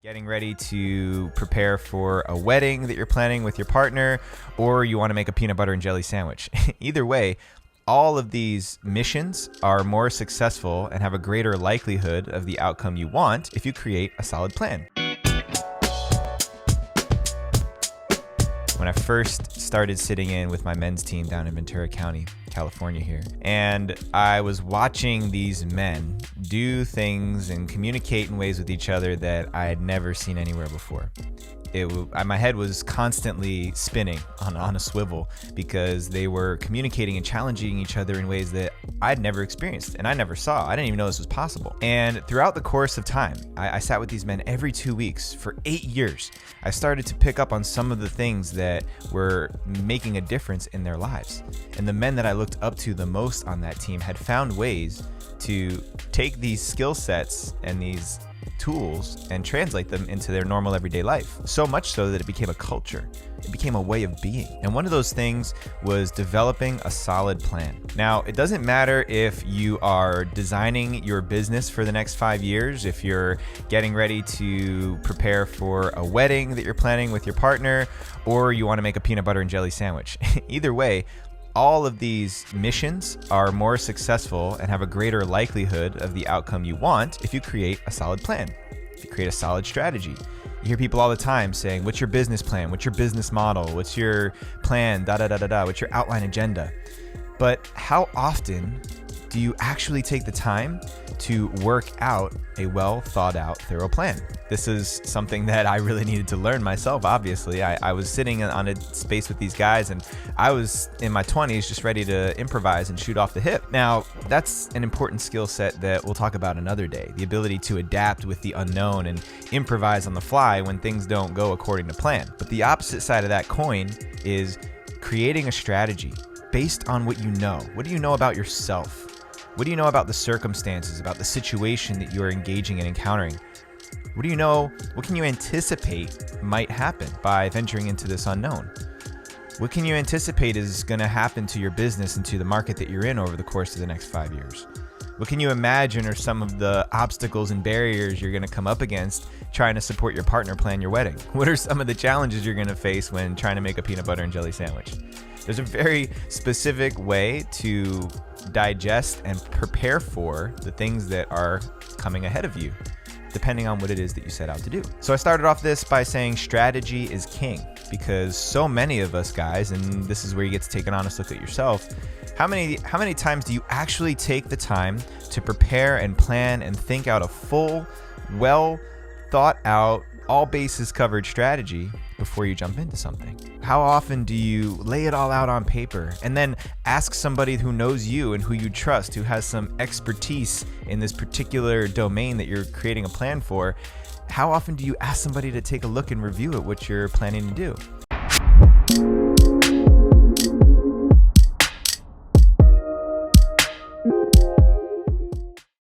Getting ready to prepare for a wedding that you're planning with your partner, or you want to make a peanut butter and jelly sandwich. Either way, all of these missions are more successful and have a greater likelihood of the outcome you want if you create a solid plan. When I first started sitting in with my men's team down in Ventura County, California here, and I was watching these men do things and communicate in ways with each other that I had never seen anywhere before. My head was constantly spinning on a swivel because they were communicating and challenging each other in ways that I'd never experienced and I never saw. I didn't even know this was possible. And throughout the course of time, I sat with these men every 2 weeks for 8 years. I started to pick up on some of the things that were making a difference in their lives. And the men that I looked up to the most on that team had found ways to take these skill sets and these tools and translate them into their normal everyday life. So much so that it became a culture. It became a way of being. And one of those things was developing a solid plan. Now, it doesn't matter if you are designing your business for the next 5 years, if you're getting ready to prepare for a wedding that you're planning with your partner, or you want to make a peanut butter and jelly sandwich. Either way, all of these missions are more successful and have a greater likelihood of the outcome you want if you create a solid plan, if you create a solid strategy. You hear people all the time saying, what's your business plan? What's your business model? What's your plan? What's your outline agenda? But how often do you actually take the time to work out a well thought out, thorough plan? This is something that I really needed to learn myself, obviously. I was sitting on a space with these guys and I was in my 20s just ready to improvise and shoot off the hip. Now, that's an important skill set that we'll talk about another day. The ability to adapt with the unknown and improvise on the fly when things don't go according to plan. But the opposite side of that coin is creating a strategy based on what you know. What do you know about yourself? What do you know about the circumstances, about the situation that you're engaging and encountering? What do you know? What can you anticipate might happen by venturing into this unknown? What can you anticipate is going to happen to your business and to the market that you're in over the course of the next 5 years? What can you imagine are some of the obstacles and barriers you're going to come up against trying to support your partner plan your wedding? What are some of the challenges you're going to face when trying to make a peanut butter and jelly sandwich? There's a very specific way to digest and prepare for the things that are coming ahead of you, depending on what it is that you set out to do. So I started off this by saying strategy is king, because so many of us guys, and this is where you get to take an honest look at yourself, how many times do you actually take the time to prepare and plan and think out a full, well thought out, all bases covered strategy before you jump into something? How often do you lay it all out on paper and then ask somebody who knows you and who you trust, who has some expertise in this particular domain that you're creating a plan for? How often do you ask somebody to take a look and review at what you're planning to do?